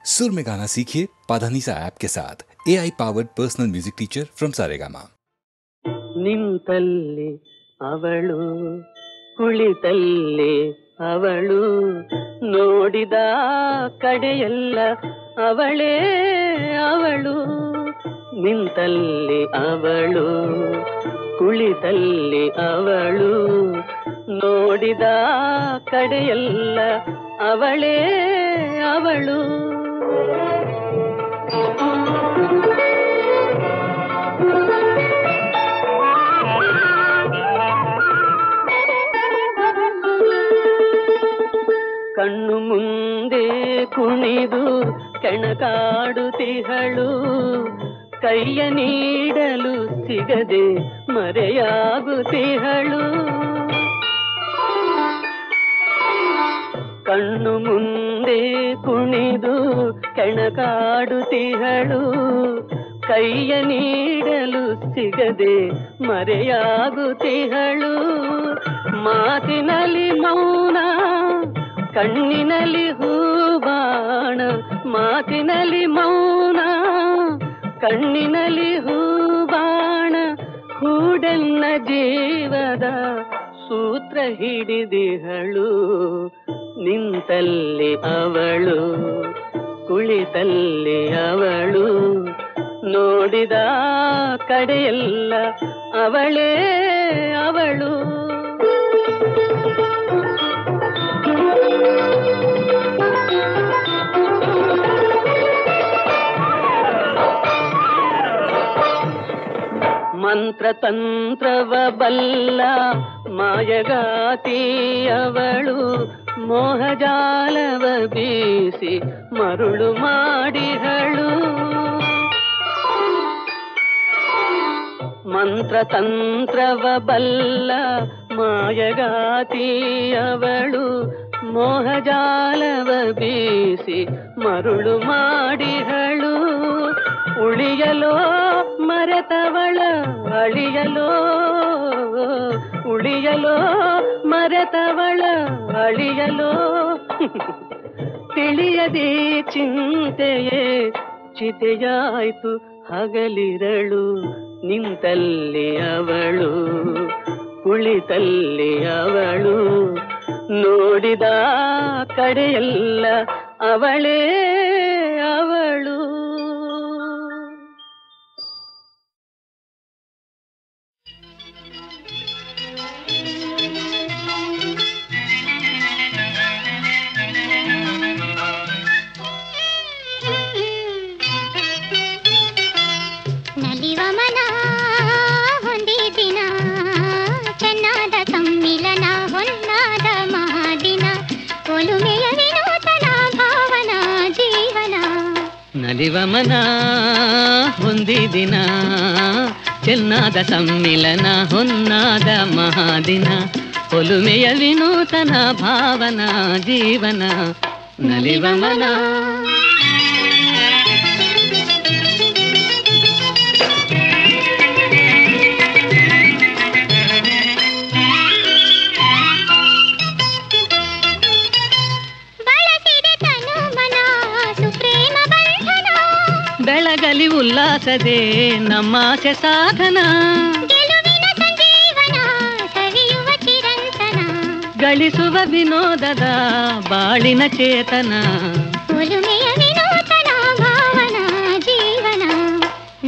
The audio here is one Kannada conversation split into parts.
सुर में गाना सीखिए पाधानीसा ऐप के साथ। AI powered personal music teacher from Saregama. ನಿಂತಲ್ಲಿ ಅವಳು ಕುಳಿತಲ್ಲಿ ಅವಳು ನೋಡಿದ ಕಡೆಯೆಲ್ಲ ಅವಳೇ ಅವಳು. ನಿಂತಲ್ಲಿ ಅವಳು ಕುಳಿತಲ್ಲಿ ಅವಳು ನೋಡಿದ ಕಡೆಯೆಲ್ಲ ಅವಳೇ ಅವಳು. ಕಣ್ಣು ಮುಂದೆ ಕುಣಿದು ಕೆಣಕಾಡುತ್ತಿಹಳು, ಕೈಯ ನೀಡಲು ಸಿಗದೆ ಮರೆಯಾಗುತ್ತಿಹಳು. ಕಣ್ಣು ಮುಂದೆ ಕುಣಿದು ಕೆಣಕಾಡುತ್ತಿಹಳು, ಕೈಯ ನೀಡಲು ಸಿಗದೆ ಮರೆಯಾಗುತ್ತಿಹಳು. ಮಾತಿನಲ್ಲಿ ಮೌನ, ಕಣ್ಣಿನಲ್ಲಿ ಹೂಬಾಣ, ಮಾತಿನಲ್ಲಿ ಮೌನ, ಕಣ್ಣಿನಲ್ಲಿ ಹೂಬಾಣ, ಹೂಡೆನ್ನ ಜೀವದ ಸೂತ್ರ ಹಿಡಿದಿಹಳು. ನಿಂತಲ್ಲಿ ಅವಳು ಕುಳಿತಲ್ಲಿ ಅವಳು ನೋಡಿದ ಕಡೆಯೆಲ್ಲ ಅವಳೇ ಅವಳು. ಮಂತ್ರತಂತ್ರವ ಬಲ್ಲ ಮಾಯಗಾತಿಯವಳು, ಮೋಹಜಾಲವ ಬೀಸಿ ಮರುಳು ಮಾಡಿಹಳು. ಮಂತ್ರತಂತ್ರವ ಬಲ್ಲ ಮಾಯಗಾತಿಯವಳು, ಮೋಹಜಾಲವ ಬೀಸಿ ಮರುಳು ಮಾಡಿಹಳು. ಉಳಿಯಲೋ ಮರೆತವಳ ಅಳಿಯಲೋ, ಉಳಿಯಲೋ ಮರೆತವಳ ಅಳಿಯಲೋ. ತಿಳಿಯದೆ ಚಿಂತೆಯೇ ಚಿತೆಯಾಯ್ತು ಹಗಲಿರಳು. ನಿಂತಲ್ಲಿ ಅವಳು ಕುಳಿತಲ್ಲಿ ಅವಳು ನೋಡಿದ ಕಡೆಯೆಲ್ಲ ಅವಳೇ ಅವಳು. ನಲಿವಮನ ಹೊಂದಿದಿನ ಚೆನ್ನಾದ ಸಮ್ಮಿಲನ ಹೊನ್ನಾದ ಮಹಾದಿನ, ಒಲುಮೆಯ ವಿನೂತನ ಭಾವನಾ ಜೀವನ. ನಲಿವಮನ ಬೆಳಗಲಿ ಉಲ್ಲಾಸದೆ ನಮ್ಮಾಸೆ ಸಾಧನ, ಗೆಲುವಿನ ಸಂಜೀವನ ಸವಿಯುವ ಚಿರಂತನ, ಗಳಿಸುವ ವಿನೋದದ ಬಾಳಿನ ಚೇತನ. ಒಲುಮೆಯ ವಿನೂತನ ಭಾವನಾ ಜೀವನ.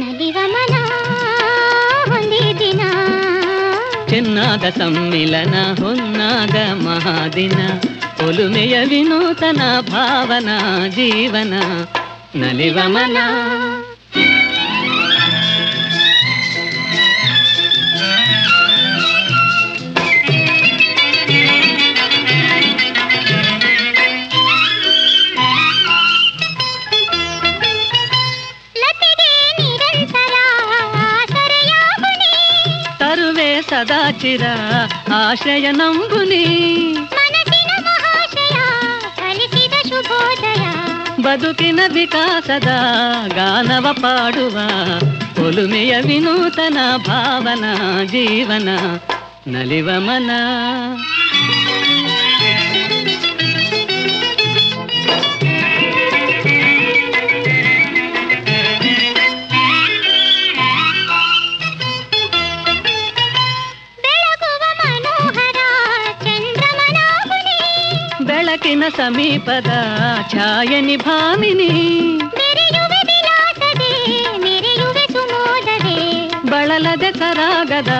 ನಲಿವ ಮನ ಹೊಂದಿದಿನ ಚೆನ್ನಾದ ಸಮ್ಮಿಲನ ಹೊನ್ನಾದ ಮಹಾದಿನ, ಒಲುಮೆಯ ವಿನೂತನ ಭಾವನಾ ಜೀವನ. ನಲಿವ ಮನ ಲತೆಗೆ ನಿರಂತರ ಆಸರೆಯಾಗುನಿ, ತರುವೆ ಸದಾಚಿರ ಆಶ್ರಯ ನಂಬುನಿ. ಮನಸ್ಸಿನ ಮಹಾಶಯ ಕಲಿಸಿದ ಶುಭೋದಯ, ಬದುಕಿನ ವಿಕಾಸದ ಗಾನವ ಪಾಡುವ ಒಲುಮೆಯ ವಿನೂತನ ಭಾವನಾ ಜೀವನ. ನಲಿವ ಮನ ಸಮೀಪದ ಛಾಯನಿ ಭಾಮಿನಿ ಮೆರೆಯುವೆ ವಿಲಾಸದೆ ಮೆರೆಯುವೆ ಸುಮೋದದೆ ಬಳಲದೆ ಸರಾಗದ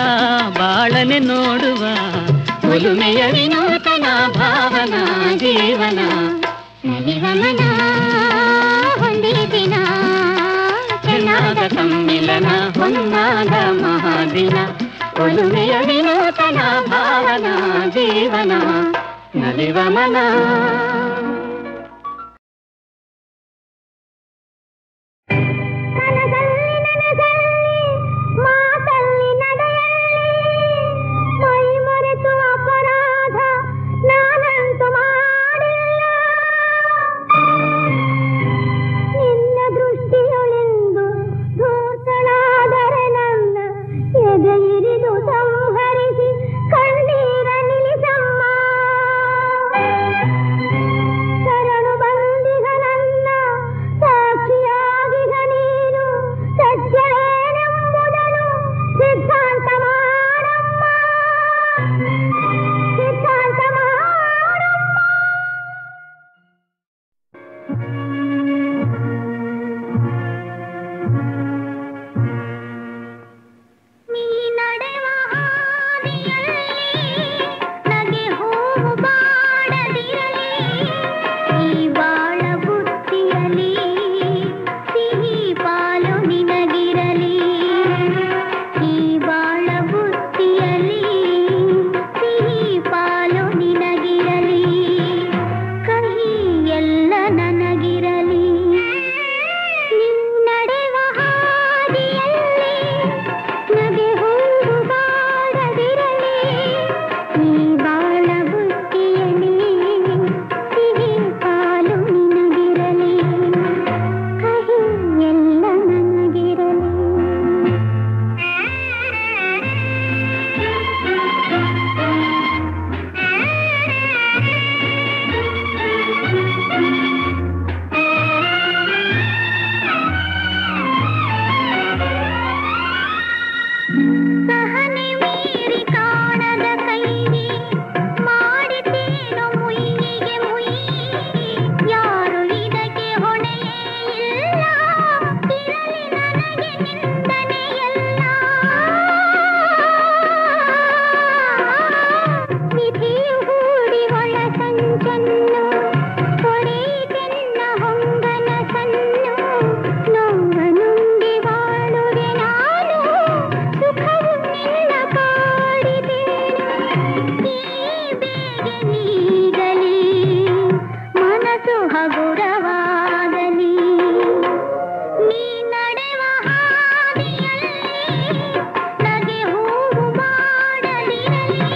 ಬಾಳನೆ ನೋಡುವ ಒಲುಮೆಯ ವಿನೂತನ ಭಾವನಾ ಜೀವನ ನಲಿವ ಮನ ಹೊಂದಿದ ದಿನ ಚೆನ್ನಾದ ಸಮ್ಮಿಲನ ಹೊನ್ನಾದ ಮಹಾದಿನ ಒಲುಮೆಯ ವಿನೂತನ ಭಾವನಾ ಜೀವನ ನಲಿವ ಮನ. ಮಾತಲ್ಲಿ ನಡೆಯಲ್ಲಿ ಮೈ ಮರೆತು ಅಪರಾಧ ನಾನಂತೂ ಮಾಡಿಲ್ಲ. ನಿನ್ನ ದೃಷ್ಟಿಯೊಳೆಂದು ಧೂರ್ತಳಾದರೆ ನನ್ನ ಎದೆಯಿರಿದು ಸಂಹರಿಸಿ ಕಣ್ಣೀರ ನಿಲ್ಲಿಸಮ್ಮ. ಶರಣು ಬಂದಿಗ ನನ್ನ ಸಾಕ್ಷಿಯಾಗಿಗ ನೀನು ಸತ್ಯವೇನೆಂಬುದನ್ನು ಸಿದ್ಧಾಂತ ಮಾಡಮ್ಮ, ಸಿದ್ಧಾಂತ ಮಾಡಮ್ಮ. ನೀ ನಡೆವ ಹಾದಿಯಲ್ಲಿ ನಗೆ ಹೂವು ಬಾಡದಿರಲಿ, ಈ ಬಾಳ ಬುತ್ತಿಯಲಿ ಸಿಹಿ ಪಾಲು ನಿನಗಿರಲಿ, ಈ ಬಾಳ ಬುತ್ತಿಯಲಿ ಸಿಹಿ ಪಾಲು ನಿನಗಿರಲಿ, ಕಹಿ ಎಲ್ಲ ನನಗಿರಲಿ. ನೀ ನಡೆವ ಹಾದಿಯಲ್ಲಿ ನಗೆ ಹೂವು ಬಾಡದಿರಲಿ, ಈ ಬಾಳ ಬುತ್ತಿಯಲಿ ಸಿಹಿ ಪಾಲು ನಿನಗಿರಲಿ, ಕಹಿ ಎಲ್ಲ ನನಗಿರಲಿ. ಸಹನೆ ಮೀರಿ ಕಾಣದ ಕೈಗೆ ಮಾಡಿತೇನು ಮುಯ್ಯಿಗೆ ಮುಯ್ಯಿ, ಯಾರು ಇದಕ್ಕೆ ಹೊಣೆಯೇ ಇಲ್ಲ, ಇರಲಿ ನನಗೆ ನಿಂದನೆಯಲ್ಲ. ವಿಧಿಯು ಹೂಡಿ ಒಳ ಸಂಚನ್ನು ಹೊಡೆಯಿತೆನ್ನ ಹೊಂಗನ ಸನ್ನು, ನೋವನುಂಡಿ ಬಾಳುವೆ ನಾನು, ಸುಖವು ನಿನ್ನ ಕಾಡಿದೇನು. ಈ ಬೇಗೆ ನೀಗಲಿ ಮನಸ್ಸು ಹಗುರವಾಗಲಿ, ನೀ ನಡೆವ ಹಾದಿಯಲ್ಲಿ ನಗೆ ಹೂವು ಬಾಡದಿರಲಿ.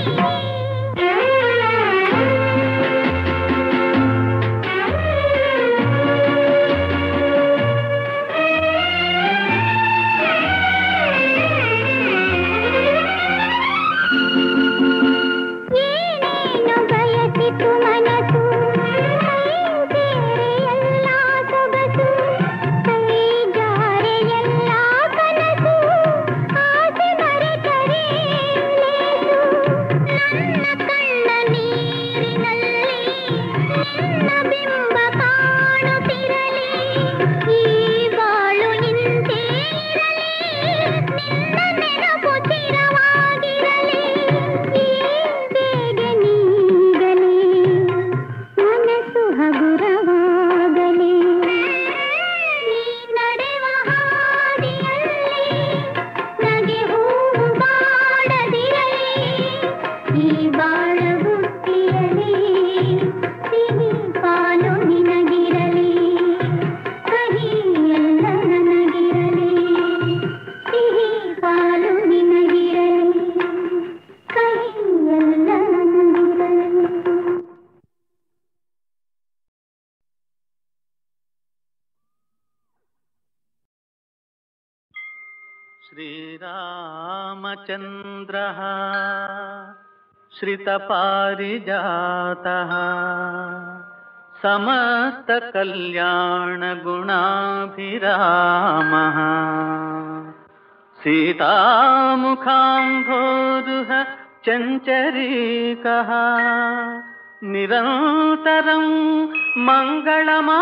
ಏನೇನು ಬಯಸಿತು ಮನಸ್ಸು, ಕೈ ಸೇರೆ ಎಲ್ಲ ಸೊಗಸು, ಕೈ ಜಾರೆ ಎಲ್ಲ ಕನಸು, ಆಸೆ ಮರೆತರೆ ಲೇಸು. ನನ್ನ ಕಣ್ಣ ನೀರಿನಲ್ಲಿ ನಿನ್ನ ಬಿಂಬ ಕಾಣುತ್ತಿರಲಿ, ಈ ಬಾಳು ಇಂತೆ ಇರಲಿ, ನಿನ್ನ ನೆನಪು ಚಿರವಾಗಿರಲಿ, ಈ ಬೇಗೆ ನೀಗಲಿ ಮನಸ್ಸು ಹಗುರವಾಗಲಿ. ನೀ ನಡೆವ ಹಾದಿಯಲ್ಲಿ ನಗೆ ಹೂವು ಬಾಡದಿರಲಿ, ಈ ಬಾಳ ಬುತ್ತಿಯಲಿ ಸಿಹಿ ಪಾಲು ನಿನಗಿರಲಿ, ಕಹಿ ಎಲ್ಲ ನನಗಿರಲಿ, ಸಿಹಿ ಪಾಲು ನಿನಗಿರಲಿ, ಕಹಿ ಎಲ್ಲ ನನಗಿರಲಿ. ಶ್ರೀರಾಮಚಂದ್ರಃ ಶ್ರಿತಪಾರಿಜಾತಃ ಸಮಸ್ತಕಲ್ಯಾಣಗುಣಾಭಿರಾಮಃ सीतामुखाम्भोरुह चञ्चरीकः నిరంతరం మంగళమాతనోతు.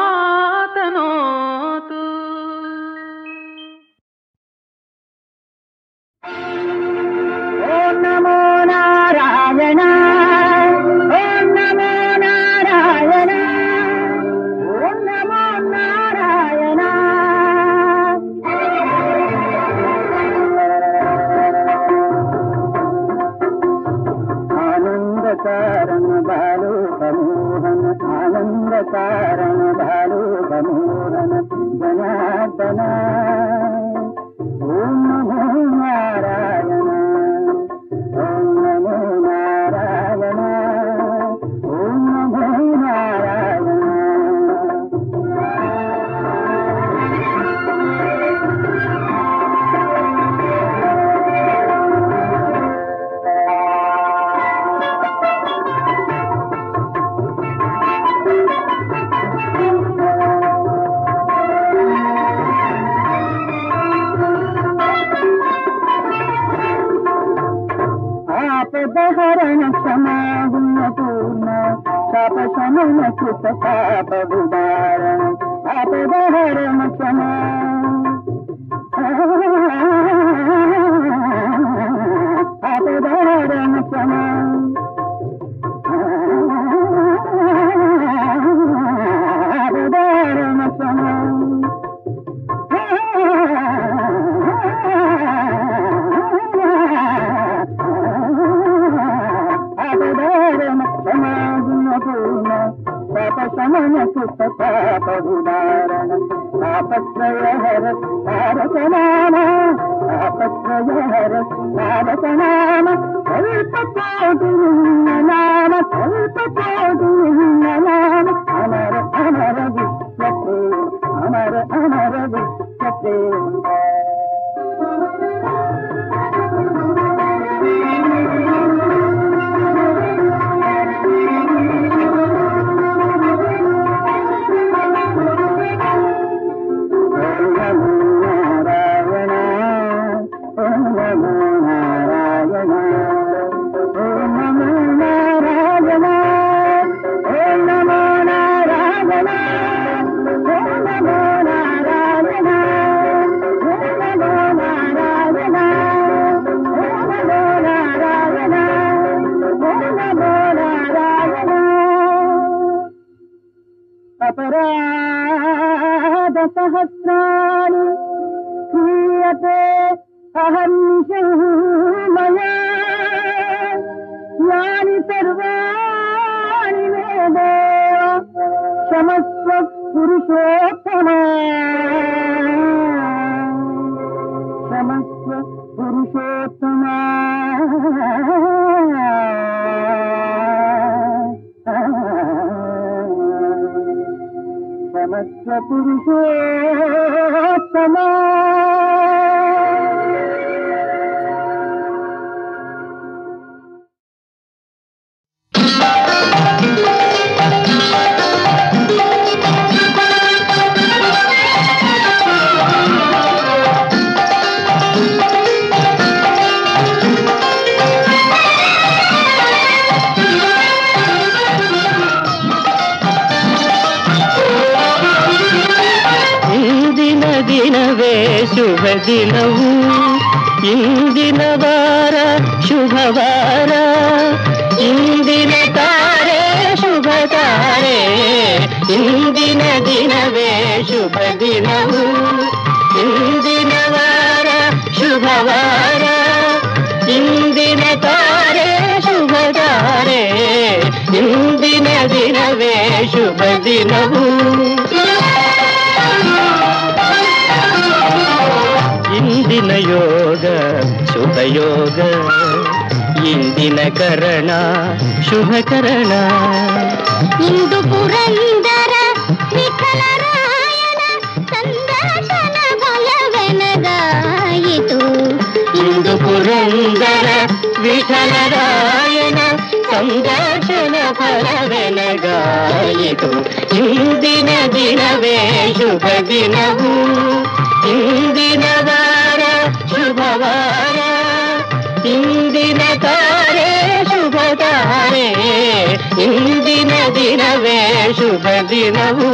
ఓం నమో నారాయణ, ఓం నమో నారాయణ, ఓం నమో నారాయణ. ఆనంద కారణ బాలు సమోహన, ఆనంద కారణ బాలు సమోహన జనార్దన. ఓం నమో నారాయణ, ఓం నమో నారాయణ, ఓం నమో నారాయణ. ఆపదహరణ క్షమాగుణ పూర్ణ శాప శమన కృత పాప విదారణ. ఆపదహరణ క్షమా, ఆపదహరణ క్షమా, ఆపదహరణ క్షమా. పాపశమన కృత పాప విదారణ. తాపత్రయహర తారకనామ, తాపత్రయహర తారకనామ. కల్పకోటి నామ, కల్పకోటి నామ. అమర అమర విశ్వతే, అమర అమర విశ్వతే. अपराध सहस्राणि क्रियते अहर्निशं मया, यानि सर्वाणि मे देव क्षमस्व पुरुषोत्तमा, क्षमस्व पुरुषोत्तमा. సమస్త పురుషోత్తమా. ದಿನವೇ ಶುಭ ದಿನವು, ಇಂದಿನ ವಾರ ಶುಭವಾರ, ಇಂದಿನ ತಾರೆ ಶುಭ ತಾರೆ. ಇಂದಿನ ದಿನವೇ ಶುಭ ದಿನವು, ಇಂದಿನ ವಾರ ಶುಭವಾರ, ಇಂದಿನ ತಾರೆ ಶುಭ ತಾರೆ. ಇಂದಿನ ದಿನವೇ ಶುಭ ದಿನವು. ಇಂದಿನ ಯೋಗ ಶುಭಯೋಗ, ಇಂದಿನ ಕರಣ ಶುಭಕರಣ. ಇಂದು ಪುರಂದರ ವಿಠಲರಾಯನ ಸಂದರ್ಶನ ಫಲವೆನಗಾಯಿತು. ಇಂದು ಪುರಂದರ ವಿಠಲರಾಯನ ಸಂದರ್ಶನ ಫಲವೆನಗಾಯಿತು. ಇಂದಿನ ದಿನವೇ ಶುಭ ದಿನವು, ಇಂದಿನ ವಾರ ಶುಭವಾರ, ಇಂದಿನ ತಾರೆ ಶುಭ ತಾರೆ. ಇಂದಿನ ದಿನವೇ ಶುಭ ದಿನವು.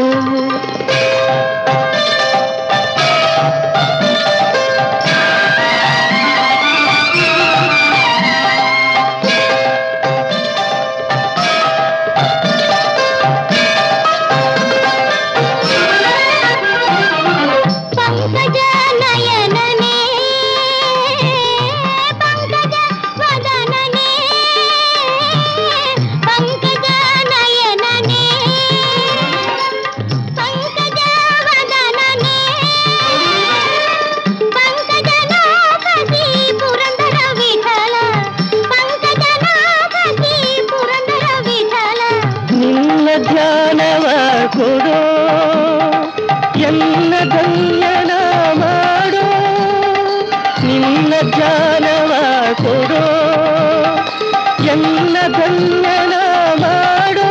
ಧ್ಯಾನವ ಕೊಡೋ ಎಲ್ಲ ಧನ್ಯನ ಮಾಡೋ, ನಿನ್ನ ಧ್ಯಾನವ ಕೊಡೋ ಎಲ್ಲ ಧನ್ಯನ ಮಾಡೋ.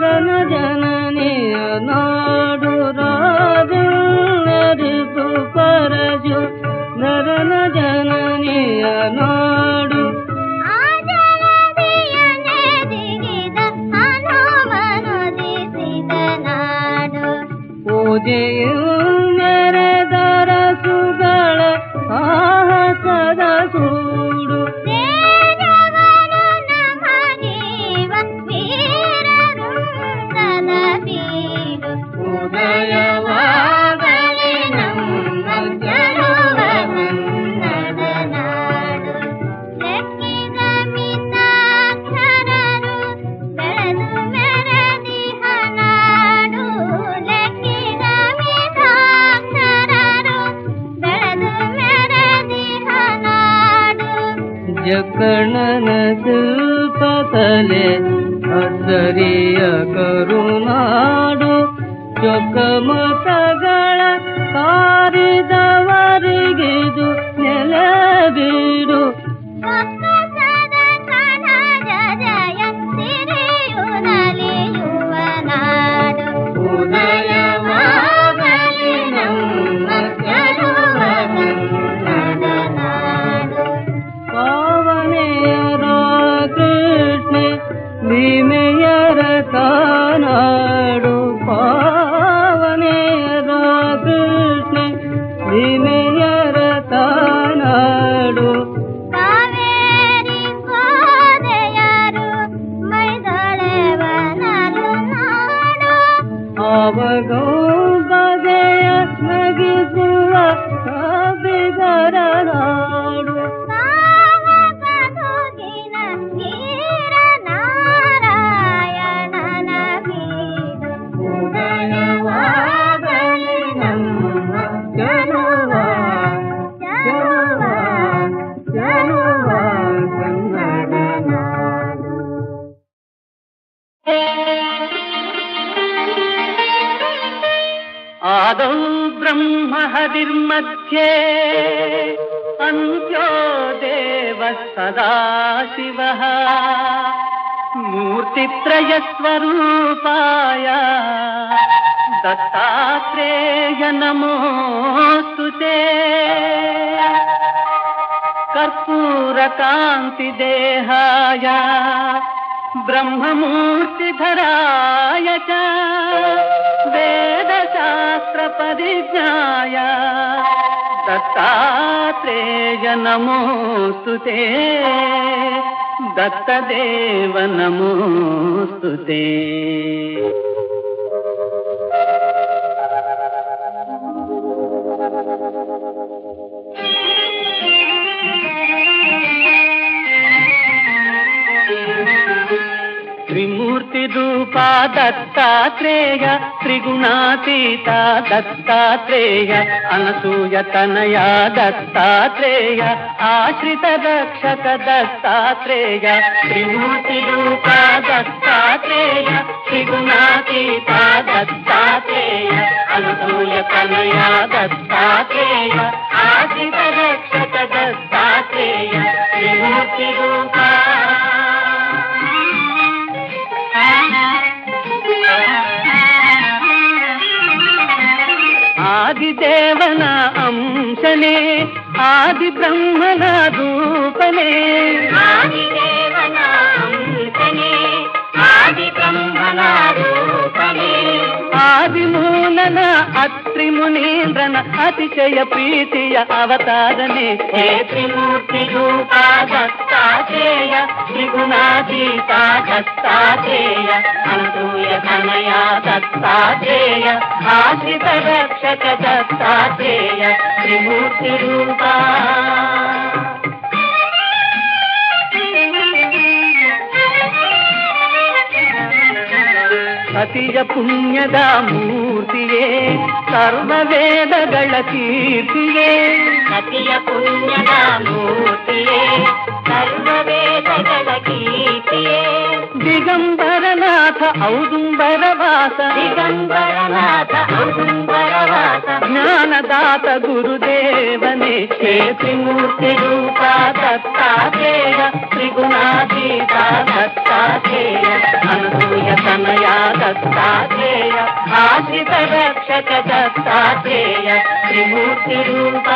ನರನ ಜನನಿಯ ನಾಡು ರಾಜರಿದು ಪರಜು ನರನ ಜನನಿಯ ನಾಡು ಪೂಜೆಯು ನೆರೆದರ ಸುಗಳ ಸಾಹಸದ ಸೂಡು ಉದಯವಾಗಲಿ ನಮ್ಮ ಗೆಲುವ ಕನ್ನಡ ನಾಡು. ಲೆಕ್ಕಿದ ಮಿತಾಕ್ಷರರು ಬೆಳೆದು ಮೆರೆದಿಹ ನಾಡು. ಲೆಕ್ಕಿದ ಮಿತಾಕ್ಷರರು ಬೆಳೆದು ಮೆರೆದಿಹ ನಾಡು. ಜಕಣನ ಶಿಲ್ಪತಲೆ ಅದ್ದರಿಯ ಕರುನಾಡು. ಚೊಕ್ಕಮತಗಳ ಕಾರಿದವರಿಗಿದು ನೆಲಬೀಡು. ಒಕ್ಕಸದ ಕಣಜ ಜಯ ಸಿರಿಯು ನಲಿಯುವ ನಾಡು. ಉದಯವಾಗಲಿ ನಮ್ಮ ಗೆಲುವ ಕನ್ನಡ ನಾಡು. ಪಾವನೆಯರ ಕೃಷ್ಣೆ ಭೀಮೆಯರ ತಾನಾಡು. ಪಾವನೆಯರ ಕೃಷ್ಣೆ ಭೀಮೆಯರ ತಾನಾಡು. ಕಾವೇರಿ ಗೋದೆಯರು ಮೈದಳೆವನಲು ನಾಡು. ಆವಗೋ ಬಗೆಯ ನಗಿಸುವ ಕವಿಗರ ನಾಡು. ಕಾಮಕದುಗಿನ ವೀರ ನಾರಾಯಣನ ಬೀಡು. ಉದಯವಾಗಲಿ ನಮ್ಮ ಗೆಲುವ ಗೆಲುವ ಗೆಲುವ ಕನ್ನಡ ನಾಡು. ಆದೌ ಬ್ರಹ್ಮ ಹರಿರ್ಮಧ್ಯೆ ಅಂತ್ಯೋ ದೇವ ಸದಾಶಿವಃ ಮೂರ್ತಿತ್ರಯ ಸ್ವರೂಪಾಯ ದತ್ತಾತ್ರೇಯ ನಮೋಸ್ತುತೇ. ಕರ್ಪೂರ ಕಾಂತಿ ದೇಹಾಯ ಬ್ರಹ್ಮಮೂರ್ತಿಧರಾಯ ಚ ವೇದಶಾಸ್ತ್ರ ಪರಿಜ್ಞಾಯ ದತ್ತಾತ್ರೇಯ ನಮೋಸ್ತುತೇ. ದತ್ತದೇವ ನಮೋಸ್ತುತೇ. ತ್ರಿಮೂರ್ತಿ ರೂಪ ದತ್ತಾತ್ರೇಯ ತ್ರಿಗುಣಾತೀತ ದತ್ತಾತ್ರೇಯ ಅನಸೂಯ ತನಯ ದತ್ತಾತ್ರೇಯ ಆಶ್ರಿತ ರಕ್ಷಕ ದತ್ತಾತ್ರೇಯ. ತ್ರಿಮೂರ್ತಿ ರೂಪ ದತ್ತಾತ್ರೇಯ ತ್ರಿಗುಣಾತೀತ ದತ್ತಾತ್ರೇಯ ಅನಸೂಯ ತನಯ ದತ್ತಾತ್ರೇಯ ಆಶ್ರಿತ ರಕ್ಷಕ ದತ್ತಾತ್ರೇಯ. ತ್ರಿಮೂರ್ತಿ ರೂಪ ಆದಿದೇವನ ಅಂಶನೇ ಆದಿ ಬ್ರಹ್ಮನ ರೂಪನೇ. ಆದಿದೇವನ ಅಂಶನೇ ಆದಿ ಬ್ರಹ್ಮನ ರೂಪನೇ. ಆದಿಮೂಲನ ಅತ್ರಿ ಮುನೀಂದ್ರನ ಅತಿಶಯ ಪ್ರೀತಿಯ ಅವತಾರನೇ. ಹೇ ತ್ರಿಮೂರ್ತಿ ರೂಪ ದತ್ತಾತ್ರೇಯ ತ್ರಿಗುಣಾತೀತ ದತ್ತಾತ್ರೇಯ ಅನಸೂಯ ತನಯ ದತ್ತಾತ್ರೇಯ ಆಶ್ರಿತ ರಕ್ಷಕ ದತ್ತಾತ್ರೇಯ. ತ್ರಿಮೂರ್ತಿ ರೂಪ ಅತಿಯ ಪುಣ್ಯದ ಮೂರ್ತಿಯೇ ಸರ್ವ ವೇದಗಳ ಕೀರ್ತಿಯೇ. ಅತಿಯ ಪುಣ್ಯದ ಮೂರ್ತಿಯೇ ಸರ್ವ ವೇದಗಳ ಕೀರ್ತಿಯೇ. ದಿಗಂಬರನಾಥ ಔದುಂಬರವಾಸ ದಿಗಂಬರನಾಥ ಔದುಂಬರವಾಸ ಜ್ಞಾನದಾತ ಗುರುದೇವನೇ ತ್ರಿಮೂರ್ತಿ ರೂಪ ದತ್ತಾತ್ರೇಯ ತ್ರಿಗುಣಾತೀತ ದತ್ತಾತ್ರೇಯ ಅನಸೂಯ ತನಯ ದತ್ತಾತ್ರೇಯ ಆಶ್ರಿತ ರಕ್ಷಕ ದತ್ತಾತ್ರೇಯ ತ್ರಿಮೂರ್ತಿ ರೂಪ